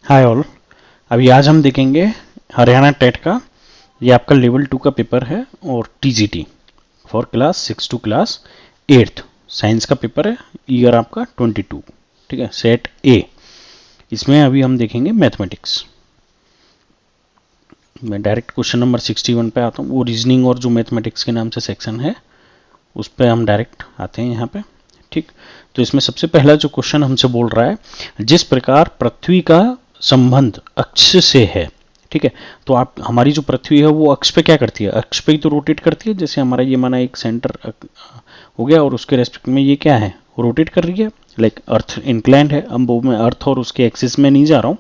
Hi all. अभी आज हम देखेंगे हरियाणा टेट का। ये आपका लेवल 2 का पेपर है और TGT for class 6 to class 8 science का पेपर है। ईयर आपका 22, ठीक है, सेट ए। इसमें अभी हम देखेंगे मैथमेटिक्स। मैं डायरेक्ट क्वेश्चन नंबर 61 पे आता हूँ। वो रीजनिंग और जो मैथमेटिक्स के नाम से सेक्शन है उस पर हम डायरेक्ट आते हैं यहाँ पे, ठीक। तो इसमें सबसे पहला जो क्वेश्चन हमसे बोल रहा है, जिस प्रकार पृथ्वी का संबंध अक्ष से है, ठीक है। तो आप हमारी जो पृथ्वी है वो अक्ष पे क्या करती है? अक्ष पे ही तो रोटेट करती है। जैसे हमारा ये माना एक सेंटर हो गया और उसके रेस्पेक्ट में ये क्या है, रोटेट कर रही है। लाइक अर्थ इंक्लाइंड है। अब वो मैं अर्थ और उसके एक्सिस में नहीं जा रहा हूँ,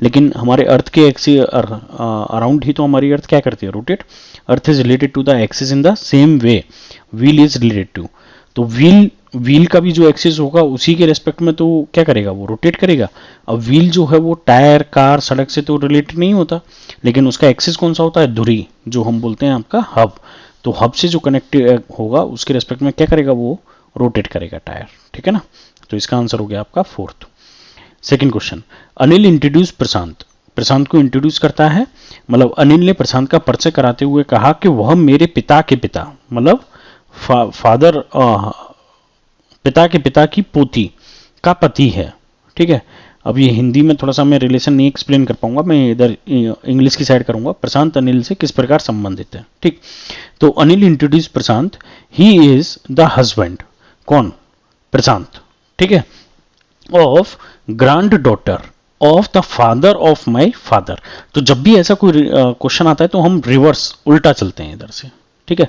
लेकिन हमारे अर्थ के एक्सिस अराउंड ही तो हमारी अर्थ क्या करती है, rotate. Earth is related to the axis in the same way wheel is related to. तो व्हील का भी जो एक्सिस होगा उसी के रेस्पेक्ट में तो क्या करेगा, वो रोटेट करेगा। अब व्हील जो है वो टायर, कार, सड़क से तो रिलेटेड नहीं होता, लेकिन उसका एक्सिस कौन सा होता है, धुरी, जो हम बोलते हैं आपका हब। तो हब से जो कनेक्ट होगा उसके रेस्पेक्ट में क्या करेगा, वो रोटेट करेगा टायर, ठीक है ना। तो इसका आंसर हो गया आपका fourth. Second question, Anil introduce Prashant. Prashant को इंट्रोड्यूस करता है, मतलब अनिल ने प्रशांत का परिचय कराते हुए कहा कि वह मेरे पिता के पिता, मतलब फादर, पिता के पिता की पोती का पति है, ठीक है। अब ये हिंदी में थोड़ा सा मैं रिलेशन नहीं एक्सप्लेन कर पाऊंगा, मैं इधर इंग्लिश की साइड करूंगा। प्रशांत अनिल से किस प्रकार संबंधित है, ठीक। तो Anil introduce Prashant, he is the husband, कौन, प्रशांत, ठीक है, of grand daughter of the father of my father. तो जब भी ऐसा कोई क्वेश्चन आता है तो हम रिवर्स, उल्टा चलते हैं इधर से, ठीक है।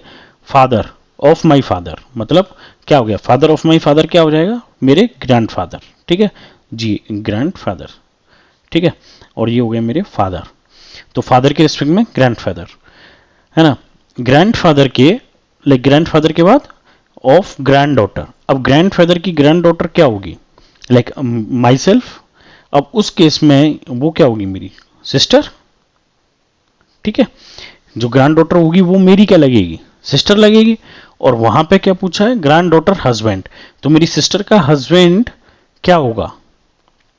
फादर ऑफ माई फादर मतलब क्या हो गया, फादर ऑफ माई फादर क्या हो जाएगा, मेरे ग्रैंडफादर, ठीक है जी, ग्रैंडफादर, ठीक है। और ये हो गया मेरे फादर, तो फादर के रिस्पेक्ट में ग्रैंडफादर, है ना। ग्रैंडफादर के, लाइक ग्रैंडफादर के बाद ऑफ ग्रैंड डॉटर। अब ग्रैंडफादर की ग्रैंड डॉटर क्या होगी, लाइक माई सेल्फ। अब उस केस में वो क्या होगी, मेरी सिस्टर, ठीक है। जो ग्रैंड डॉटर होगी वो मेरी क्या लगेगी, सिस्टर लगेगी। और वहां पे क्या पूछा है, ग्रैंड डॉटर हस्बैंड, तो मेरी सिस्टर का हस्बैंड क्या होगा,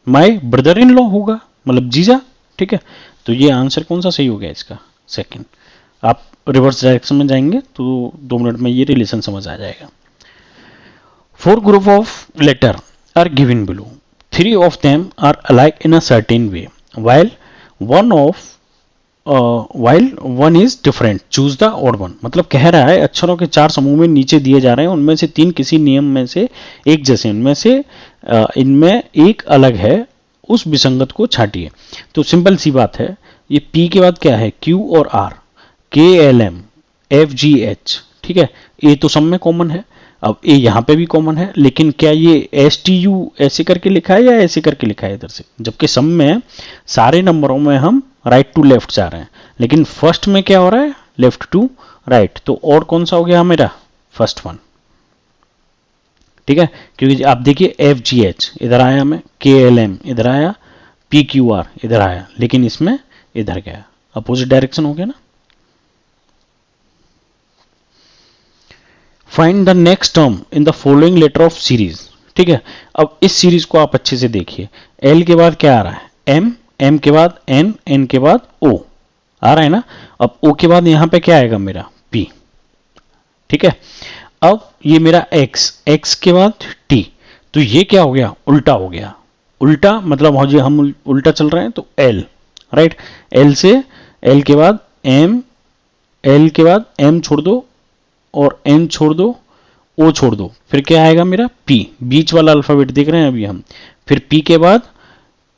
माय ब्रदर इन लॉ होगा, मतलब जीजा, ठीक है। तो ये आंसर कौन सा सही हो गया इसका, सेकंड। आप रिवर्स डायरेक्शन में जाएंगे तो 2 मिनट में ये रिलेशन समझ आ जाएगा। 4 group of letter are given below. 3 of them are alike in a certain way, while one is different. Choose the odd one. मतलब कह रहा है अक्षरों के 4 समूह में नीचे दिए जा रहे हैं, उनमें से 3 किसी नियम में से एक जैसे, उनमें से इनमें एक अलग है, उस विसंगत को छाटिए। तो सिंपल सी बात है, ये P के बाद क्या है, Q और R, KLM, FGH, ठीक है। A तो सब में कॉमन है, अब ए यहाँ पे भी कॉमन है, लेकिन क्या ये STU ऐसे करके लिखा है या ऐसे करके लिखा है इधर से, जबकि सम में सारे नंबरों में हम राइट टू लेफ्ट जा रहे हैं, लेकिन फर्स्ट में क्या हो रहा है, लेफ्ट टू राइट। तो और कौन सा हो गया मेरा, फर्स्ट वन, ठीक है। क्योंकि आप देखिए FGH इधर आया, मैं KLM इधर आया, PQR इधर आया, लेकिन इसमें इधर गया, अपोजिट डायरेक्शन हो गया ना। Find the next term in the following letter of series, ठीक है। अब इस सीरीज को आप अच्छे से देखिए, एल के बाद क्या आ रहा है, एम, एम के बाद एन, एन के बाद ओ आ रहा है ना। अब ओ के बाद यहां पे क्या आएगा मेरा, पी, ठीक है। अब ये मेरा एक्स, एक्स के बाद टी, तो ये क्या हो गया, उल्टा हो गया। उल्टा मतलब हम उल्टा चल रहे हैं, तो एल, राइट। एल से, एल के बाद एम, एल के बाद एम छोड़ दो और एन छोड़ दो, ओ छोड़ दो, फिर क्या आएगा मेरा, पी, बीच वाला अल्फाबेट देख रहे हैं अभी हम। फिर पी के बाद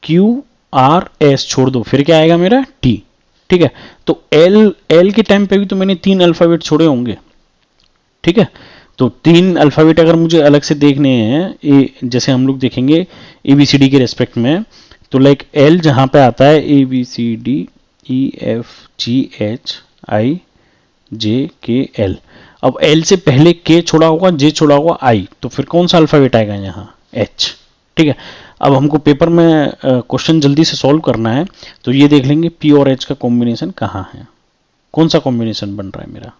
क्यू आर एस छोड़ दो, फिर क्या आएगा मेरा, टी, ठीक है। तो एल, एल के टाइम पे भी तो मैंने 3 अल्फाबेट छोड़े होंगे, ठीक है। तो 3 अल्फाबेट अगर मुझे अलग से देखने हैं, जैसे हम लोग देखेंगे ABCD के रेस्पेक्ट में, तो लाइक एल जहां पे आता है ABCD EFGHIJKL, अब एल से पहले के छोड़ा होगा, जे छोड़ा होगा, आई, तो फिर कौन सा अल्फाबेट आएगा यहाँ, एच, ठीक है। अब हमको पेपर में क्वेश्चन जल्दी से सॉल्व करना है, तो ये देख लेंगे पी और एच का कॉम्बिनेशन कहाँ है, कौन सा कॉम्बिनेशन बन रहा है मेरा,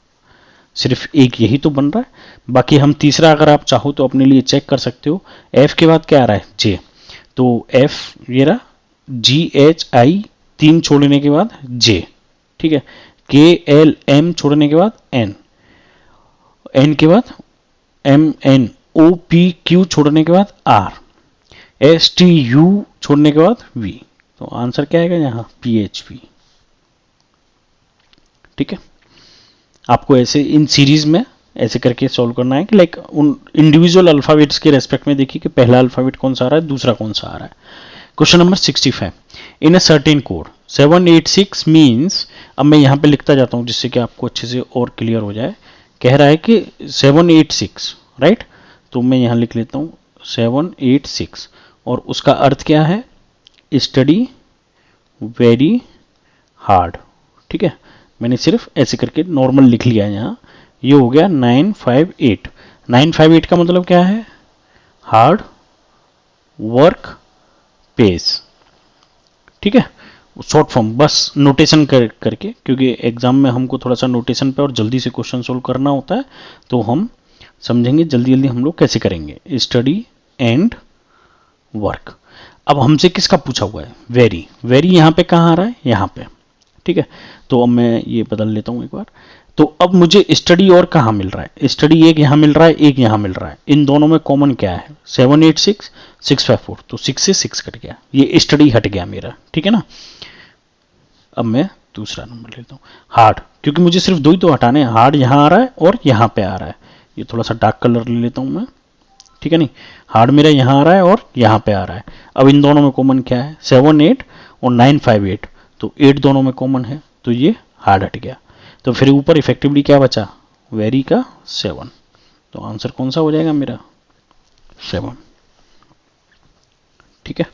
सिर्फ एक यही तो बन रहा है। बाकी हम तीसरा अगर आप चाहो तो अपने लिए चेक कर सकते हो। एफ के बाद क्या आ रहा है, जे, तो एफ ये रहा, GHI 3 छोड़ने के बाद J, ठीक है, KLM छोड़ने के बाद N, N के बाद MNOPQ छोड़ने के बाद R, STU छोड़ने के बाद V। तो आंसर क्या आएगा यहाँ? PHP। ठीक है, आपको ऐसे इन सीरीज में ऐसे करके सॉल्व करना है कि लाइक उन इंडिविजुअल अल्फाबेट्स के रेस्पेक्ट में देखिए कि पहला अल्फाबेट कौन सा आ रहा है, दूसरा कौन सा आ रहा है। Question number 65, in a certain code 786 means, अब मैं यहाँ पे लिखता जाता हूँ जिससे कि आपको अच्छे से और क्लियर हो जाए। कह रहा है कि 786, राइट, तो मैं यहाँ लिख लेता हूँ 786 और उसका अर्थ क्या है? Study very hard. ठीक है, मैंने सिर्फ ऐसे करके नॉर्मल लिख लिया है यहाँ। ये हो गया 958। 958 का मतलब क्या है? Hard work page. ठीक है, शॉर्ट फॉर्म, बस नोटेशन करके, क्योंकि एग्जाम में हमको थोड़ा सा नोटेशन पे और जल्दी से क्वेश्चन सोल्व करना होता है, तो हम समझेंगे जल्दी जल्दी हम लोग कैसे करेंगे। Study and work. अब हमसे किसका पूछा हुआ है? वेरी। वेरी यहाँ पे कहाँ आ रहा है? यहाँ पे। ठीक है, तो अब मैं ये बदल लेता हूँ एक बार। तो अब मुझे स्टडी और कहाँ मिल रहा है? स्टडी एक यहाँ मिल रहा है, एक यहाँ मिल रहा है। इन दोनों में कॉमन क्या है? 786 654, तो 6 से 6 कट गया, ये स्टडी हट गया मेरा। ठीक है ना। अब मैं दूसरा नंबर लेता हूँ, हार्ड, क्योंकि मुझे सिर्फ दो ही तो हटाने हैं। हार्ड यहाँ आ रहा है और यहाँ पे आ रहा है। ये थोड़ा सा डार्क कलर ले लेता हूँ मैं। ठीक है नहीं, हार्ड मेरा यहाँ आ रहा है और यहाँ पे आ रहा है। अब इन दोनों में कॉमन क्या है? 78 और 958, तो 8 दोनों में कॉमन है, तो ये हार्ड हट गया। तो फिर ऊपर इफेक्टिवली क्या बचा? वेरी का 7। तो आंसर कौन सा हो जाएगा मेरा? 7। ठीक है,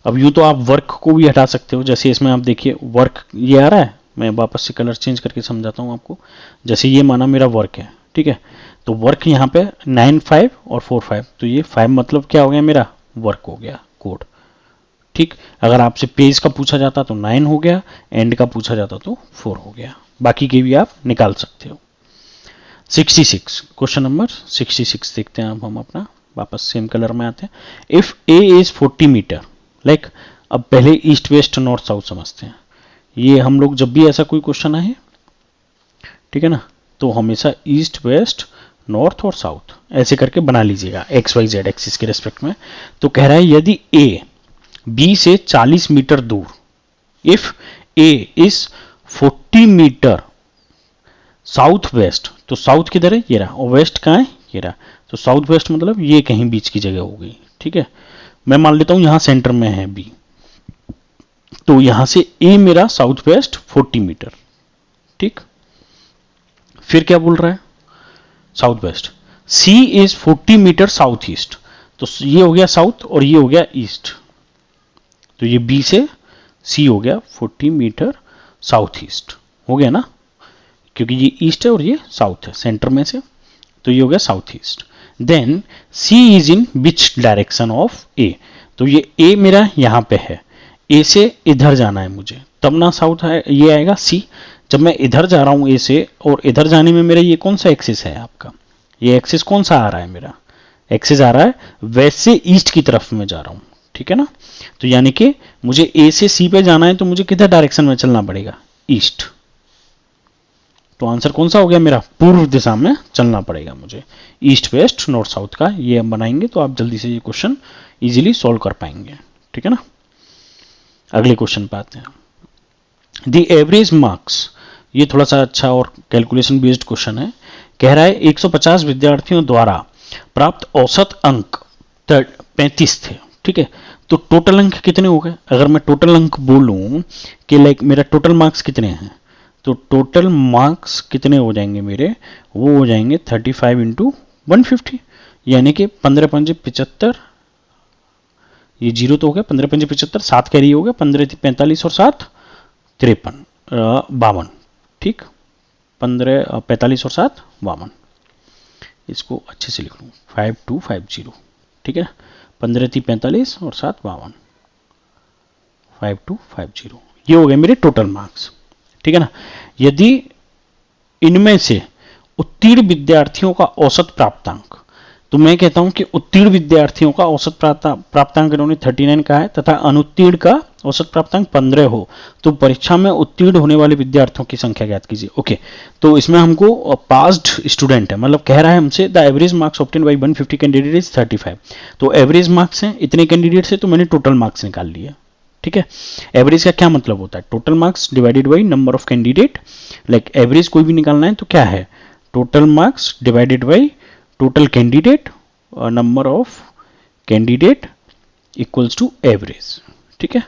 अब यूं तो आप वर्क को भी हटा सकते हो, जैसे इसमें आप देखिए वर्क ये आ रहा है। मैं वापस से कलर चेंज करके समझाता हूं आपको। जैसे ये माना मेरा वर्क है, ठीक है, तो वर्क यहाँ पे 95 और 45, तो ये 5 मतलब क्या हो गया मेरा? वर्क हो गया कोड। ठीक, अगर आपसे पेज का पूछा जाता तो 9 हो गया, एंड का पूछा जाता तो 4 हो गया। बाकी के भी आप निकाल सकते हो। 66, क्वेश्चन नंबर 66 देखते हैं। अब हम अपना वापस सेम कलर में आते हैं। If A is 40 metre, like, अब पहले ईस्ट वेस्ट नॉर्थ साउथ समझते हैं। ये हम लोग जब भी ऐसा कोई क्वेश्चन आए, ठीक है ना, तो हमेशा ईस्ट वेस्ट नॉर्थ और साउथ ऐसे करके बना लीजिएगा एक्स वाई जेड एक्सिस के रेस्पेक्ट में। तो कह रहा है यदि ए बी से 40 मीटर दूर, if A is 40 metre south west, तो साउथ किधर है? ये रहा, और वेस्ट कहाँ है? ये रहा। तो साउथ वेस्ट मतलब ये कहीं बीच की जगह हो गई। ठीक है, मैं मान लेता हूं यहां सेंटर में है बी, तो यहां से ए मेरा साउथ वेस्ट 40 मीटर। ठीक, फिर क्या बोल रहा है? South west. C is 40 metre south east, तो ये हो गया साउथ और ये हो गया ईस्ट, तो ये बी से सी हो गया 40 मीटर साउथ ईस्ट हो गया ना, क्योंकि ये ईस्ट है और ये साउथ है सेंटर में से, तो ये हो गया south east. Then C is in which direction of A, तो ये ए मेरा यहां पे है, ए से इधर जाना है मुझे, तब ना साउथ है, ये आएगा सी। जब मैं इधर जा रहा हूं ए से, और इधर जाने में मेरा ये कौन सा एक्सिस है आपका? ये एक्सिस कौन सा आ रहा है मेरा? एक्सिस आ रहा है वेस्ट से ईस्ट की तरफ में जा रहा हूं। ठीक है ना, तो यानी कि मुझे ए से सी पे जाना है, तो मुझे किधर डायरेक्शन में चलना पड़ेगा? ईस्ट। तो आंसर कौन सा हो गया मेरा? पूर्व दिशा में चलना पड़ेगा मुझे। ईस्ट वेस्ट नॉर्थ साउथ का ये हम बनाएंगे तो आप जल्दी से ये क्वेश्चन इजीली सॉल्व कर पाएंगे। ठीक है ना, अगले क्वेश्चन पे आते हैं। द एवरेज मार्क्स, ये थोड़ा सा अच्छा और कैलकुलेशन बेस्ड क्वेश्चन है। कह रहा है 150 विद्यार्थियों द्वारा प्राप्त औसत अंक 35 थे। ठीक है, तो टोटल अंक कितने हो गए? अगर मैं टोटल अंक बोलूं कि लाइक मेरा टोटल मार्क्स कितने हैं, तो टोटल मार्क्स कितने हो जाएंगे मेरे? वो हो जाएंगे 35 इंटू 150, यानी कि 15 पंजे 75, ये जीरो तो हो गया, 15 पंजे 75, 7 कैरी हो गया, 15 45 और 7 53 52। ठीक, 15 45 और 7 52, इसको अच्छे से लिख लूँ 5250। ठीक है, 15 45 और 7 52, 5250, ये हो गए मेरे टोटल मार्क्स। ठीक है ना, यदि इनमें से उत्तीर्ण विद्यार्थियों का औसत प्राप्तांक, तो मैं कहता हूं कि उत्तीर्ण विद्यार्थियों का औसत प्राप्तांक इन्होंने 39 का है, तथा अनुत्तीर्ण का औसत प्राप्तांक 15 हो तो परीक्षा में उत्तीर्ण होने वाले विद्यार्थियों की संख्या ज्ञात कीजिए। ओके, तो इसमें हमको पास्ड स्टूडेंट है, मतलब कह रहा है हमसे the average marks obtain bye 150 candidate is 35। तो एवरेज मार्क्स हैं इतने कैंडिडेट से, तो मैंने टोटल मार्क्स निकाल लिए। ठीक है, एवरेज का क्या मतलब होता है? Total marks divided by number of candidate. Like average कोई भी निकालना है तो क्या है? Total marks divided by total candidate और number of candidate equals to average. ठीक है,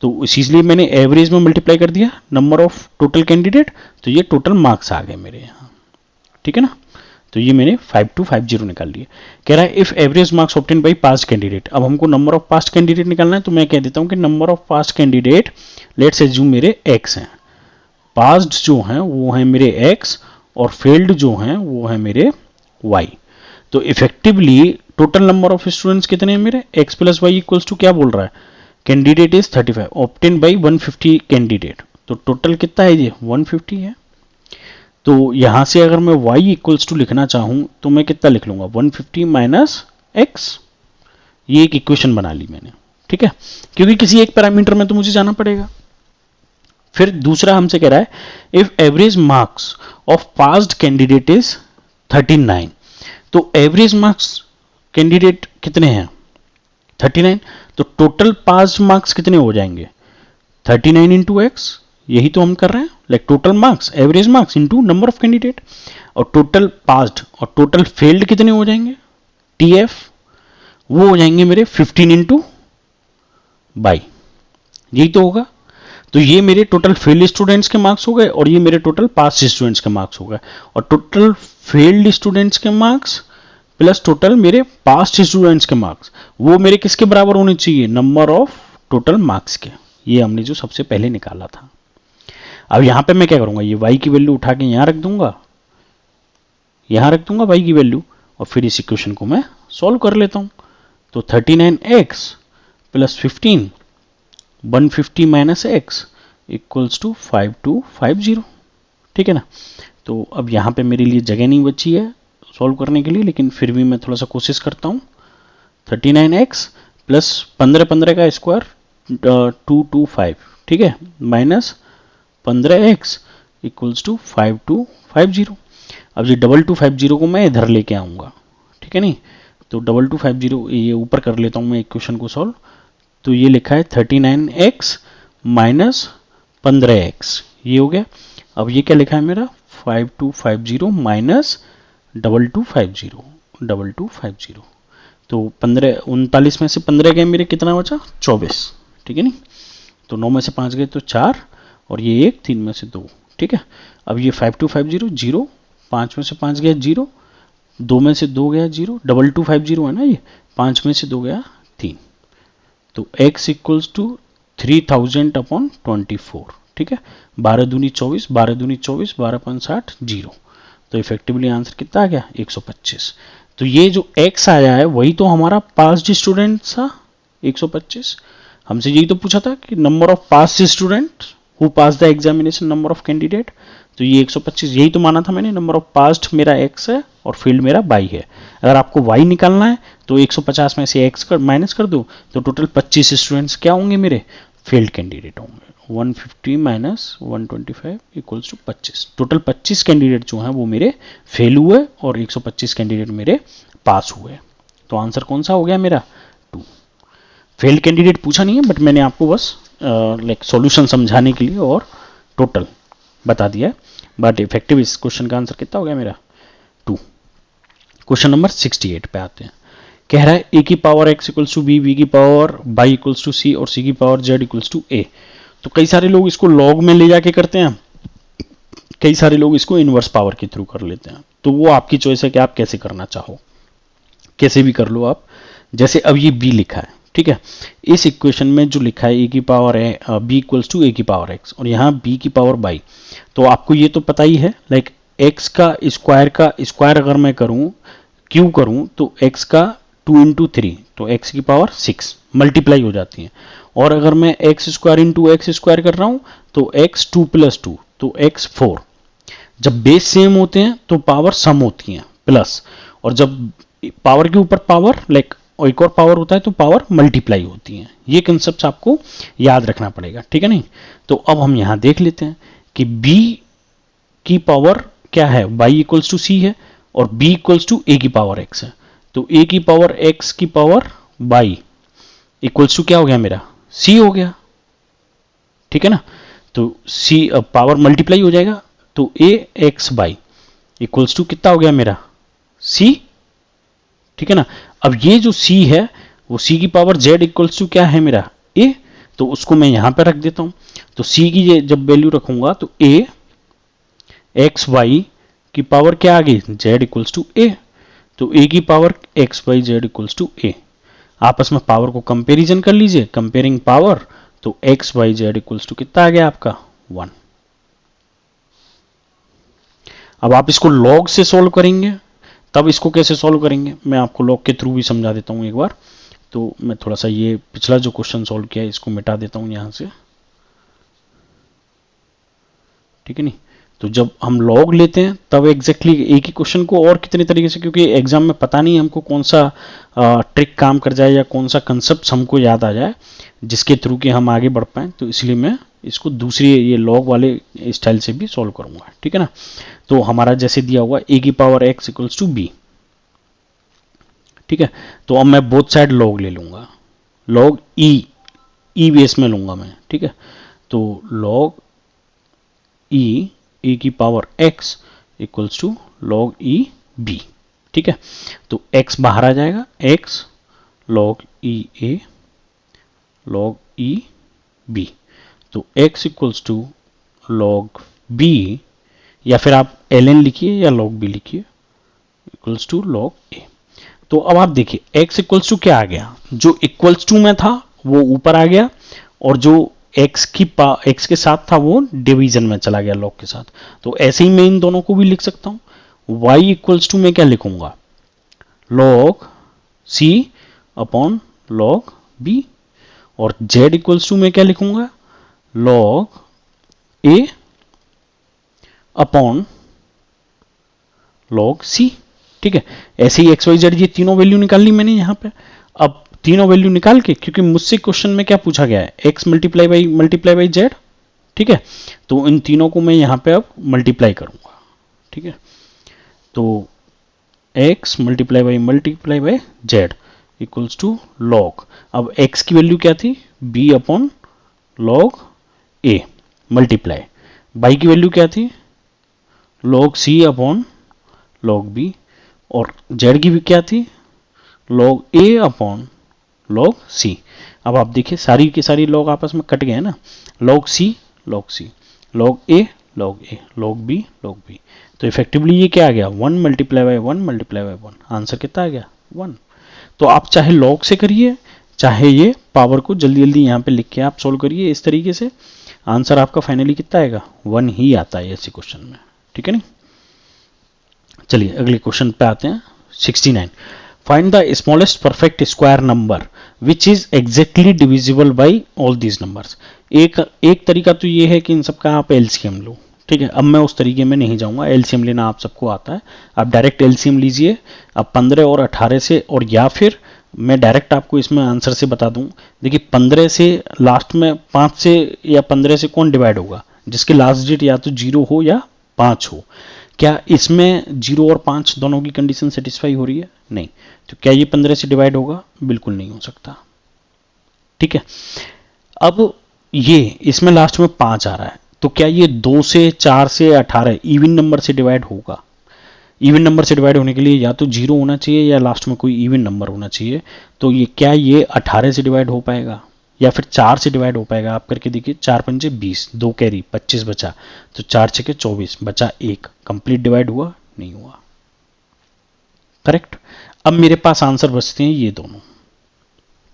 तो इसलिए मैंने एवरेज में मल्टीप्लाई कर दिया नंबर ऑफ टोटल कैंडिडेट, तो ये टोटल मार्क्स आ गए मेरे यहाँ। ठीक है ना, तो ये मैंने 5250 निकाल लिया। कह रहा है if average marks obtain bye past candidate. अब हमको नंबर ऑफ पास्ट कैंडिडेट निकालना है, तो मैं कह देता हूं कि number of past candidate let's assume मेरे x हैं, पास्ट जो हैं वो हैं मेरे x और फेल्ड जो हैं वो हैं मेरे y। तो effectively total number of students कितने हैं मेरे? x plus Y equals to क्या बोल रहा है? Candidate is 35 obtain by 150 candidate, तो टोटल कितना है ये? 150 है। तो यहां से अगर मैं y इक्वल्स टू लिखना चाहूं तो मैं कितना लिख लूंगा? 150 माइनस x। ये एक इक्वेशन बना ली मैंने। ठीक है, क्योंकि किसी एक पैरामीटर में तो मुझे जाना पड़ेगा। फिर दूसरा हमसे कह रहा है if average marks of passed candidate is 39। तो एवरेज मार्क्स कैंडिडेट कितने हैं? 39। तो टोटल पास्ड मार्क्स कितने हो जाएंगे? 39 इंटू एक्स, यही तो हम कर रहे हैं। Like total marks average marks into number of candidate, और टोटल पास्ड और टोटल फेल्ड कितने हो जाएंगे? टीएफ, वो हो जाएंगे मेरे 15 इंटू बाई, यही तो होगा। तो ये मेरे टोटल फेल्ड स्टूडेंट्स के मार्क्स हो गए और ये मेरे टोटल पास स्टूडेंट्स के मार्क्स हो गए। और टोटल फेल्ड स्टूडेंट्स के मार्क्स प्लस टोटल मेरे पास्ट स्टूडेंट्स के मार्क्स, वो मेरे किसके बराबर होने चाहिए? नंबर ऑफ टोटल मार्क्स के। ये हमने जो सबसे पहले निकाला था। अब यहां पे मैं क्या करूंगा? ये y की वैल्यू उठा के यहां रख दूंगा, यहां रख दूंगा y की वैल्यू, और फिर इस इक्वेशन को मैं सॉल्व कर लेता हूं। तो 39x plus 15 150 minus x equals to 5250। ठीक है ना, तो अब यहां पे मेरे लिए जगह नहीं बची है सॉल्व करने के लिए, लेकिन फिर भी मैं थोड़ा सा कोशिश करता हूं। 39x प्लस 15 का स्क्वायर 225, ठीक है, माइनस 15x इक्वल्स टू 5250। अब ये 2250 को मैं इधर लेके आऊंगा। ठीक है नहीं, तो 2250 ये ऊपर कर लेता हूं मैं इक्वेशन को सॉल्व। तो ये लिखा है 39x माइनस 15x, ये हो गया। अब ये क्या लिखा है मेरा? 5250 माइनस 2250। तो 39 में से 15 गए मेरे, कितना बचा? 24। ठीक है नहीं, तो 9 में से 5 गए तो 4, और ये 1, 3 में से 2। ठीक है, अब ये 5250 0, 5 में से 5 गया 0, 2 में से 2 गया 0, 2250 है ना ये, 5 में से 2 गया 3। तो x इक्वल्स टू 3000 अपॉन 24। ठीक है, 12 दूनी 24, 12 दूनी 24, 12 5 60 0। तो इफेक्टिवली आंसर कितना आ गया? 125। तो ये जो x आया है वही तो हमारा पास्ट स्टूडेंट था, 125। हमसे यही तो पूछा था कि number of past student who pass the examination, number of candidate. तो ये 125 यही तो माना था मैंने। नंबर ऑफ पास्ट मेरा x है और फील्ड मेरा y है। अगर आपको y निकालना है तो 150 में से x माइनस कर दो, तो टोटल 25 स्टूडेंट्स क्या होंगे मेरे? फेल्ड कैंडिडेट होंगे। 150 minus 125 equals to 25। Total 25 candidate जो हैं वो मेरे फेल हुए और 125 कैंडिडेट मेरे पास हुए। तो आंसर कौन सा हो गया मेरा? 2। फेल्ड कैंडिडेट पूछा नहीं है, बट मैंने आपको बस लाइक सॉल्यूशन समझाने के लिए और टोटल बता दिया है। बट इफेक्टिव इस क्वेश्चन का आंसर कितना हो गया मेरा? 2। क्वेश्चन नंबर 68 पे आते हैं। कह रहा है a की power x equals to b, b की power y equals to c और c की power z equals to a। तो कई सारे लोग इसको लॉग में ले जाके करते हैं, कई सारे लोग इसको इनवर्स पावर के थ्रू कर लेते हैं। तो वो आपकी चॉइस है कि आप कैसे करना चाहो, कैसे भी कर लो आप। जैसे अब ये b लिखा है, ठीक है, इस इक्वेशन में जो लिखा है a की पावर है b इक्वल्स टू a की पावर x और यहाँ b की पावर y। तो आपको ये तो पता ही है, लाइक x का स्क्वायर अगर मैं करूं, q करूं, तो x का 2 इंटू 3, तो x की पावर 6 मल्टीप्लाई हो जाती है। और अगर मैं x square into x square कर रहा हूं तो x 2 प्लस 2, तो x 4। जब बेस सेम होते हैं तो पावर सम होती हैं प्लस, और जब पावर के ऊपर पावर, लाइक और एक और पावर होता है तो पावर मल्टीप्लाई होती है। ये कंसेप्ट आपको याद रखना पड़ेगा, ठीक है नहीं। तो अब हम यहां देख लेते हैं कि b की पावर क्या है, y इक्वल्स टू सी है और b इक्वल्स टू a की पावर x है। तो a की पावर x की पावर y इक्वल्स टू क्या हो गया मेरा, c हो गया, ठीक है ना। तो c पावर मल्टीप्लाई हो जाएगा तो a x y equals to कितना हो गया मेरा, c, ठीक है ना। अब ये जो c है वो c की पावर z इक्वल्स टू क्या है मेरा, a, तो उसको मैं यहां पर रख देता हूं। तो c की ये जब वैल्यू रखूंगा तो a एक्स वाई की पावर क्या आ गई, z इक्वल्स टू a, तो a की power x y z equals to a। आपस में पावर को कंपेरिजन कर लीजिए, कंपेयरिंग पावर, तो x y z equals to कितना आ गया आपका 1। अब आप इसको लॉग से सॉल्व करेंगे, तब इसको कैसे सॉल्व करेंगे मैं आपको लॉग के थ्रू भी समझा देता हूं एक बार। तो मैं थोड़ा सा ये पिछला जो क्वेश्चन सॉल्व किया है इसको मिटा देता हूं यहां से, ठीक है नहीं। तो जब हम लॉग लेते हैं तब एग्जैक्टली एक ही क्वेश्चन को और कितने तरीके से, क्योंकि एग्जाम में पता नहीं हमको कौन सा ट्रिक काम कर जाए या कौन सा कंसेप्ट हमको याद आ जाए जिसके थ्रू के हम आगे बढ़ पाए, तो इसलिए मैं इसको दूसरी ये लॉग वाले स्टाइल से भी सॉल्व करूंगा, ठीक है ना। तो हमारा जैसे दिया हुआ a की power x equals to b, ठीक है। तो अब मैं बोथ साइड लॉग ले लूंगा, लॉग e बेस में लूंगा मैं, ठीक है। तो लॉग e a की power x equals to log e b, ठीक है। तो x बाहर आ जाएगा, x log e a log e b, तो x equals to log b, या फिर आप ln लिखिए या log b लिखिए, इक्वल्स टू log a। तो अब आप देखिए x इक्वल्स टू क्या आ गया, जो इक्वल्स टू में था वो ऊपर आ गया और जो x के साथ था वो डिवीजन में चला गया log के साथ। तो ऐसे ही मैं इन दोनों को भी लिख सकता हूं, y इक्वल्स टू में क्या लिखूंगा, log c upon log b, और z इक्वल्स टू में क्या लिखूंगा, log a upon log c, ठीक है। ऐसे ही एक्स वाई जेड ये तीनों वैल्यू निकाल ली मैंने यहां पे। अब तीनों वैल्यू निकाल के, क्योंकि मुझसे क्वेश्चन में क्या पूछा गया है, x मल्टीप्लाई बाई जेड, ठीक है। तो इन तीनों को मैं यहां पे अब मल्टीप्लाई करूंगा, ठीक है। तो x multiply by z equals to log, अब x की वैल्यू क्या थी, b upon log a multiply, y की वैल्यू क्या थी, log c upon log b, और z की भी क्या थी, log a upon log c। अब आप देखिए सारी की सारी log आपस में कट गए ना, log c log c, log a log a, log b log b। तो इफेक्टिवली ये क्या आ गया, 1 multiply by 1 multiply by 1, answer कितना आ गया 1। तो आप चाहे log से करिए, चाहे ये पावर को जल्दी जल्दी यहाँ पे लिख के आप सोल्व करिए, इस तरीके से आंसर आपका फाइनली कितना आएगा, 1 ही आता है ऐसे क्वेश्चन में, ठीक है नहीं। चलिए अगले क्वेश्चन पे आते हैं, 69। Find the smallest perfect square number which is exactly divisible by all these numbers. एक तरीका तो ये है कि इन सबका आप एलसीएम लो, ठीक है। अब मैं उस तरीके में नहीं जाऊंगा, एलसीएम लेना आप सबको आता है, आप डायरेक्ट एलसीएम लीजिए। अब 15 और 18 से, और या फिर मैं डायरेक्ट आपको इसमें आंसर से बता दूं, देखिए 15 से लास्ट में 5 से या 15 से कौन डिवाइड होगा, जिसके लास्ट डिजिट या तो 0 हो या 5 हो। क्या इसमें 0 और 5 दोनों की कंडीशन सेटिस्फाई हो रही है, नहीं। तो क्या ये 15 से डिवाइड होगा, बिल्कुल नहीं हो सकता, ठीक है। अब ये इसमें लास्ट में 5 आ रहा है, तो क्या ये 2 से 4 से 18 इवन नंबर से डिवाइड होगा। इवन नंबर से डिवाइड होने के लिए या तो 0 होना चाहिए या लास्ट में कोई इवन नंबर होना चाहिए। तो ये क्या ये 18 से डिवाइड हो पाएगा या फिर 4 से डिवाइड हो पाएगा, आप करके देखिए। 4 पंजे 20, 2 कैरी 25 बचा, तो 4 छके 24 बचा 1, कंप्लीट डिवाइड हुआ, नहीं हुआ, करेक्ट। अब मेरे पास आंसर बचते हैं ये दोनों,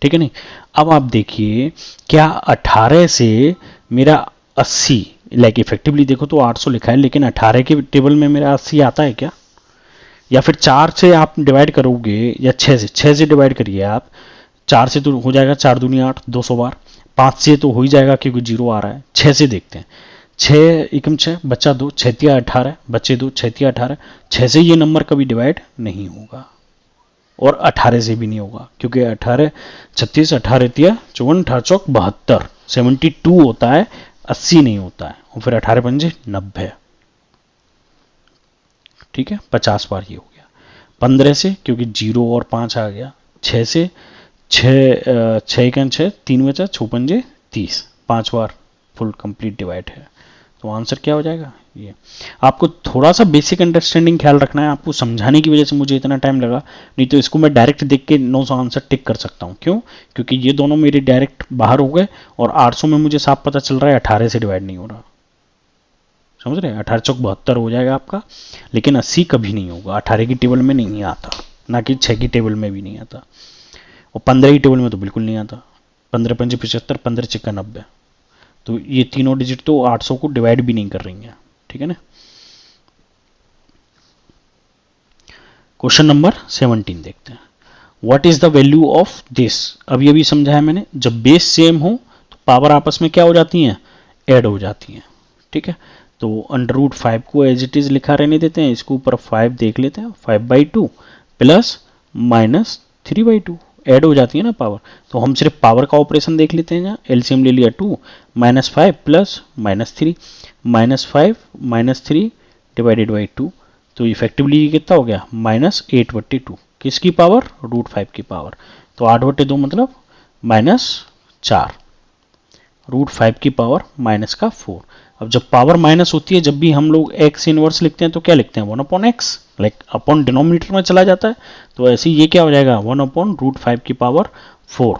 ठीक है नहीं। अब आप देखिए क्या 18 से मेरा 80, लाइक इफेक्टिवली देखो तो 800 लिखा है, लेकिन 18 के टेबल में मेरा 80 आता है क्या, या फिर 4 से आप डिवाइड करोगे या 6 से डिवाइड करिए आप। 4 से तो हो जाएगा 4 दूनी 8, 200 बार। 5 से तो हो ही जाएगा क्योंकि 0 आ रहा है। 6 से देखते हैं, 6 एकम 6 बच्चा 2, 6 18 बच्चे 2, 6 18, 6 से ये नंबर कभी डिवाइड नहीं होगा, और 18 से भी नहीं होगा, क्योंकि 18 36 18 तिया 54 18 चौक 72 72 होता है, 80 नहीं होता है। और फिर 18 पंजे 90, ठीक है, 50 बार ये हो गया। 15 से, क्योंकि 0 और 5 आ गया। 6 से, 6 3 बचा, 6 पंजे 30, 5 बार फुल कंप्लीट डिवाइड है। तो आंसर क्या हो जाएगा ये। आपको थोड़ा सा बेसिक अंडरस्टैंडिंग ख्याल रखना है, आपको समझाने की वजह से मुझे इतना टाइम लगा, नहीं तो इसको मैं डायरेक्ट देख के 900 आंसर टिक कर सकता हूँ। क्यों? क्योंकि ये दोनों मेरे डायरेक्ट बाहर हो गए और 800 में मुझे साफ पता चल रहा है 18 से डिवाइड नहीं हो रहा। समझ रहे हैं? 18 चौक 72 हो जाएगा आपका, लेकिन 80 कभी नहीं होगा, 18 की टेबल में नहीं आता, ना कि 6 की टेबल में भी नहीं आता, और 15 की टेबल में तो बिल्कुल नहीं आता। 15 पंजे 75, 15 छिक्का 90, तो ये तीनों डिजिट तो 800 को डिवाइड भी नहीं कर रही हैं, ठीक है ना। क्वेश्चन नंबर 17 देखते हैं। What is the value of this. अभी अभी समझाया मैंने, जब बेस सेम हो तो पावर आपस में क्या हो जाती हैं, ऐड हो जाती हैं, ठीक है। तो √5 को एज इट इज लिखा रहने देते हैं, इसको ऊपर 5 देख लेते हैं, 5/2 प्लस माइनस 3/2 ऐड हो जाती है ना पावर। तो हम सिर्फ पावर का ऑपरेशन देख लेते हैं, यहाँ एलसीएम ले लिया 2 -5 प्लस -3, -5 -3 डिवाइडेड बाई 2, तो इफेक्टिवली ये कितना हो गया, -8/2, किसकी पावर, √5 की पावर। तो 8/2 मतलब -4, √5 की पावर -4। अब जब पावर माइनस होती है, जब भी हम लोग x इनवर्स लिखते हैं तो क्या लिखते हैं, 1/x, लाइक अपॉन डिनोमिनेटर में चला जाता है। तो ऐसे ये क्या हो जाएगा, 1/√5 की पावर 4,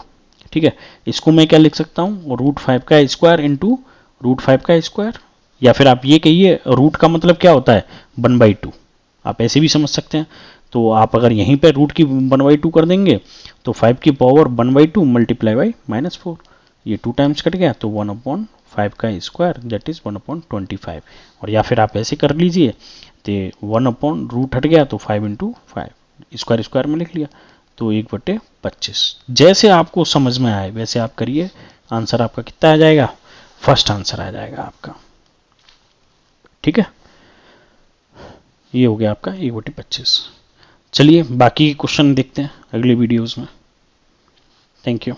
ठीक है। इसको मैं क्या लिख सकता हूँ, √5 का स्क्वायर इंटू √5 का स्क्वायर, या फिर आप ये कहिए रूट का मतलब क्या होता है, 1/2, आप ऐसे भी समझ सकते हैं। तो आप अगर यहीं पर रूट की 1/2 कर देंगे तो 5 की पावर 1/2 मल्टीप्लाई बाई -4, ये 2 टाइम्स कट गया, तो 1/5 का स्क्वायर दैट इज 1/25। और या फिर आप ऐसे कर लीजिए, तो 1/रूट हट गया तो 5 × 5, स्क्वायर स्क्वायर में लिख लिया, तो 1/25। जैसे आपको समझ में आए वैसे आप करिए, आंसर आपका कितना आ जाएगा, फर्स्ट आंसर आ जाएगा आपका, ठीक है। ये हो गया आपका 1/25। चलिए बाकी क्वेश्चन देखते हैं अगले वीडियोस में। Thank you.